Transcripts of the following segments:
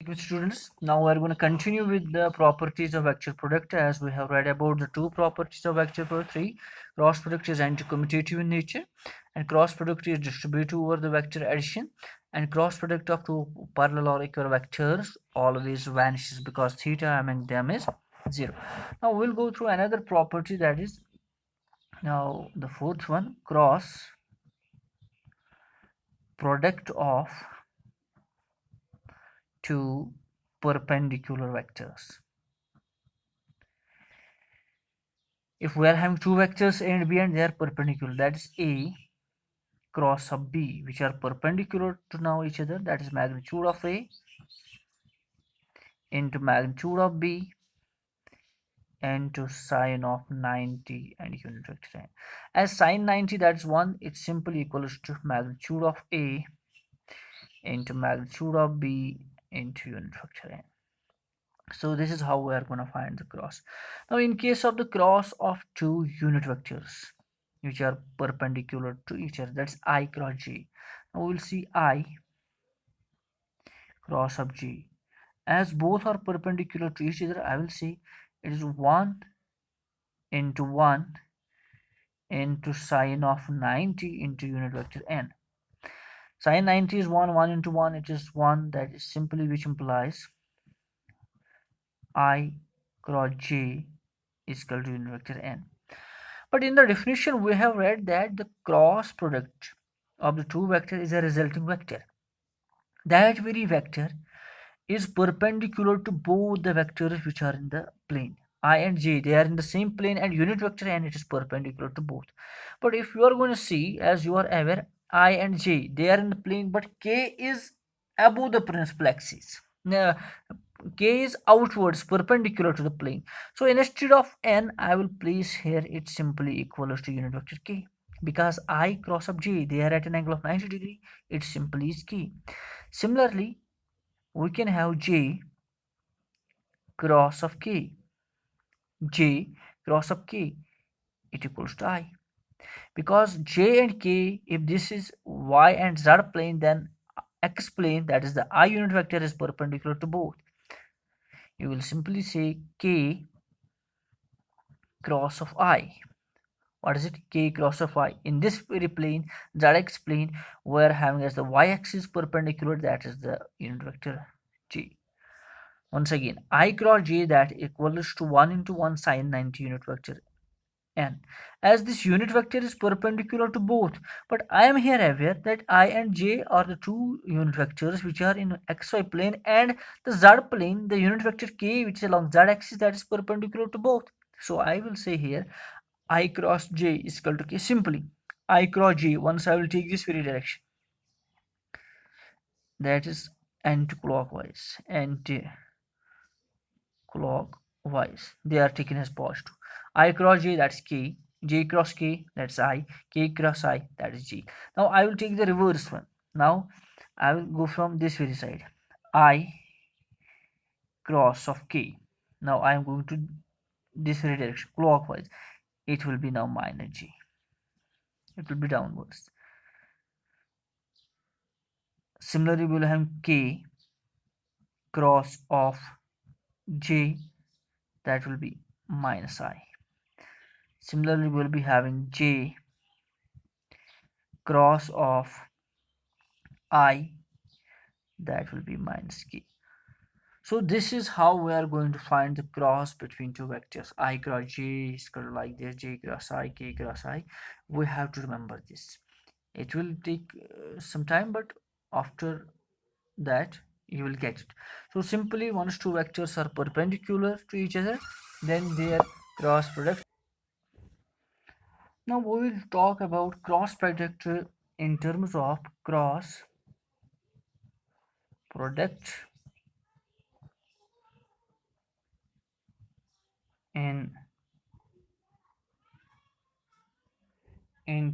Good students, now we're going to continue with the properties of vector product as we have read about the two properties of vector product. Three, cross product is anti-commutative in nature, and cross product is distributive over the vector addition, and cross product of two parallel or equal vectors always vanishes because theta among them is 0. Now we'll go through another property, that is now the fourth one, cross product of two perpendicular vectors. If we are having two vectors A and B and they are perpendicular, that is A cross sub B, which are perpendicular to now each other, that is magnitude of A into magnitude of B into sine of 90 and unit vector n. As sine 90, that is 1, it's simply equals to magnitude of A into magnitude of B into unit vector n. So this is how we are going to find the cross. Now in case of the cross of two unit vectors which are perpendicular to each other, that's I cross J. Now we will see I cross of J. As both are perpendicular to each other, I will say it is 1 into 1 into sine of 90 into unit vector n. Sine 90 is 1, 1 into 1, it is 1, that is simply which implies I cross J is equal to unit vector n. But in the definition, we have read that the cross product of the two vectors is a resulting vector. That very vector is perpendicular to both the vectors which are in the plane. I and J, they are in the same plane, and unit vector n, it is perpendicular to both. But if you are going to see, as you are aware, I and J, they are in the plane, but K is above the principal axis. Now, K is outwards, perpendicular to the plane. So instead of n, I will place here it simply equals to unit vector K. Because I cross up J, they are at an angle of 90 degree, it simply is K. Similarly, we can have J cross of K. J cross of K, it equals to I. Because J and K, if this is Y and Z plane, then X plane, that is the I unit vector, is perpendicular to both. You will simply say K cross of I. What is it? K cross of I. In this very plane, ZX plane, we are having as the Y-axis perpendicular, that is the unit vector J. Once again, I cross J, that equals to 1 into 1 sine 90 unit vector n. As this unit vector is perpendicular to both, but I am here aware that I and J are the two unit vectors which are in xy plane, and the Z plane, the unit vector K, which is along Z axis, that is perpendicular to both. So I will say here I cross J is equal to K. Simply I cross J, once I will take this very direction, that is anti-clockwise, they are taken as positive. I cross J, that's K. J cross K, that's I. K cross I, that is J. Now I will take the reverse one. Now I will go from this very side. I cross of K. Now I am going to this very direction, clockwise. It will be now minus J. It will be downwards. Similarly, we will have K cross of J, that will be minus I. Similarly, we will be having J cross of I, that will be minus K. So this is how we are going to find the cross between two vectors. I cross J is equal to like this, J cross I, K cross I. We have to remember this. It will take some time, but after that you will get it. So simply, once two vectors are perpendicular to each other, then their cross product. Now we will talk about cross product in terms of cross product in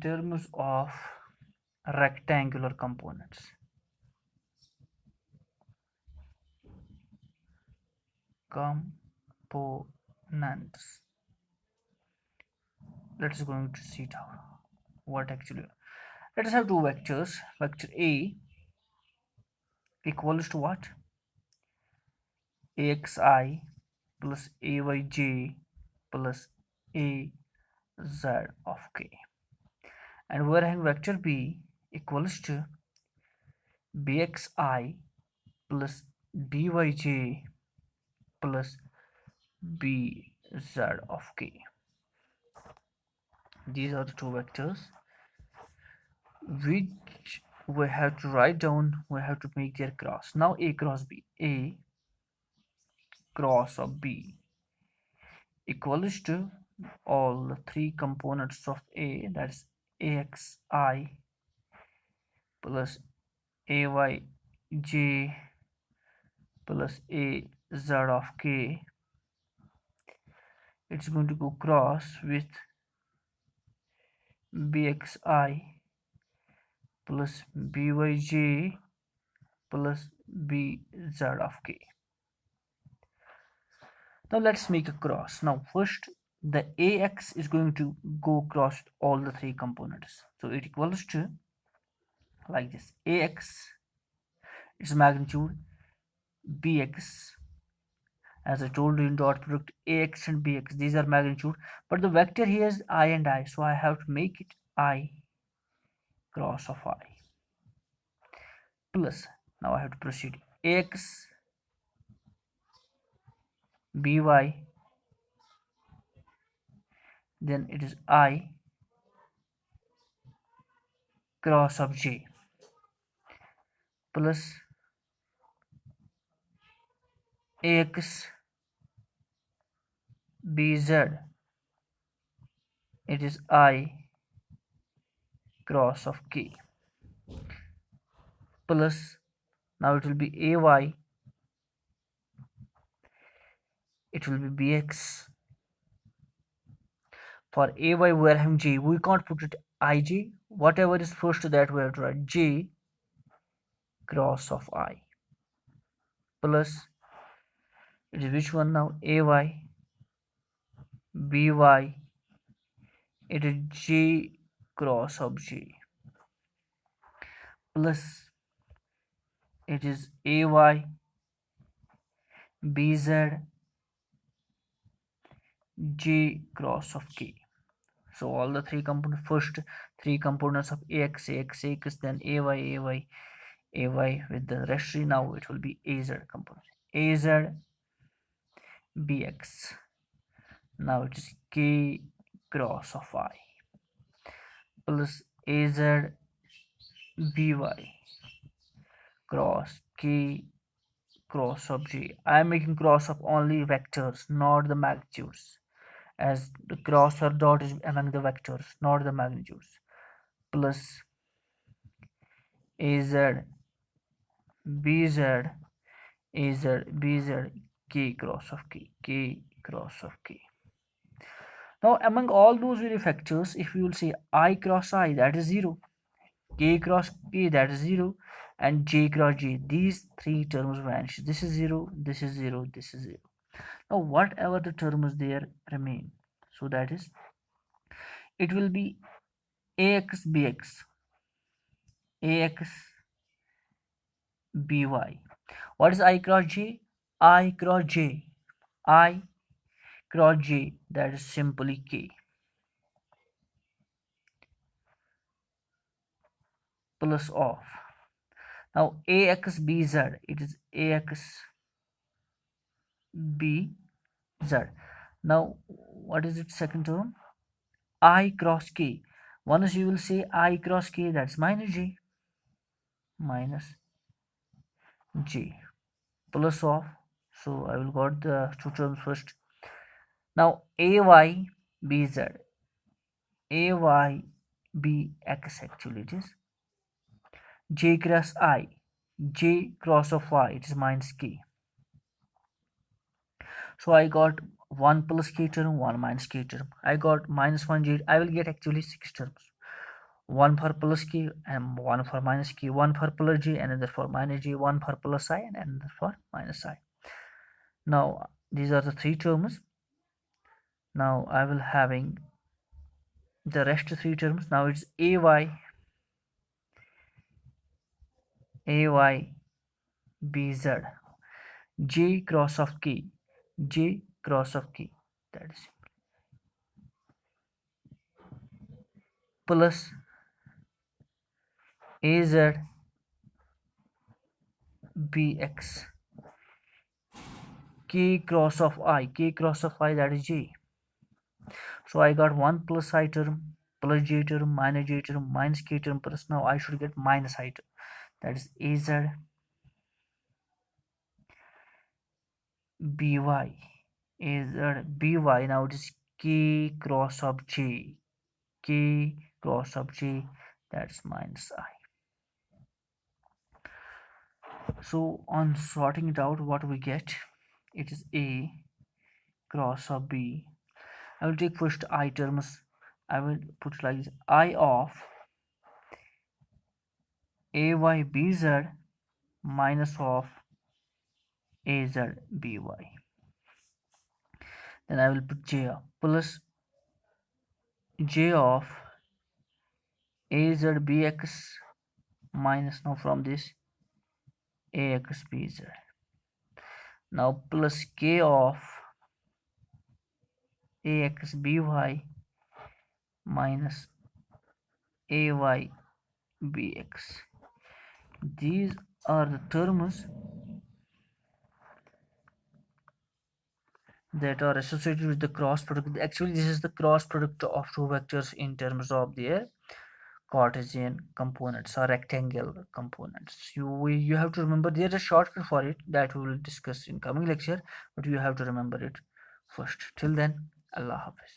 terms of rectangular components. Let's going to see down what actually. Let us have two vectors. Vector A equals to what? axi plus ayj plus az of k, and we're having vector b equals to bxi plus byj plus bz of k. These are the two vectors which we have to write down. We have to make their cross. Now a cross b, a cross of b equals to all the three components of a, that's axi plus ayj plus az of k. It's going to go cross with bxi plus byj plus bz of k. Now let's make a cross. Now first the ax is going to go across all the three components, so it equals to like this: ax, its magnitude, bx, as I told you in dot product, ax and bx, these are magnitude, but the vector here is I and I, so I have to make it I cross of I plus, now I have to proceed, ax by, then it is I cross of j plus ax bz, it is I cross of k plus, now it will be ay, it will be bx. For ay we are having j, we can't put it ij, whatever is first to that we have to write j cross of I plus, it is which one now, ay by, it is j cross of j plus, it is ay bz j cross of k. So all the three components, first three components of ax, then ay with the rest three, now it will be az component, az bx, now it is k cross of I plus az by cross k cross of j. I am making cross of only vectors, not the magnitudes, as the cross or dot is among the vectors, not the magnitudes, plus az bz az bz k cross of k cross of k. Now among all those very factors, if you will say I cross I, that is 0, k cross k, that is 0, and j cross j, these three terms vanish. This is 0, this is 0, this is 0. Now whatever the terms there remain, so that is, it will be ax bx, ax by. What is I cross j? I cross j, I cross j, that is simply k plus of. Now ax bz, it is ax bz. Now what is its second term? I cross k. Once you will say I cross k, that's minus j plus of. So I will got the two terms first. Now ay bz, ay bx, actually it is j cross I, j cross of y, it is minus k. So I got 1 plus k term, 1 minus k term. I got minus 1 j. I will get actually 6 terms. 1 for plus k and 1 for minus k, 1 for plus j, another for minus j, 1 for plus I and another for minus I. Now these are the three terms. Now I will having the rest three terms. Now it's ay bz, J cross of K, J cross of K, that is plus AZ BX, K cross of I, K cross of I, that is J. So I got 1 plus I term, plus J term, minus J term, minus K term, plus now I should get minus I term, that is AZ BY, AZ BY. Now it is K cross of J, K cross of J, that's minus I. So on sorting it out, what we get, it is A cross of B. I will take first I terms. I will put like this, I of AYBZ minus of AZBY. Then I will put J plus J of AZBX minus, now from this, AXBZ. Now plus K of AXBY minus AYBX. These are the terms that are associated with the cross product. Actually, this is the cross product of two vectors in terms of their Cartesian components or rectangle components. You have to remember there's a shortcut for it that we will discuss in coming lecture, but you have to remember it first. Till then, Allah Hafiz.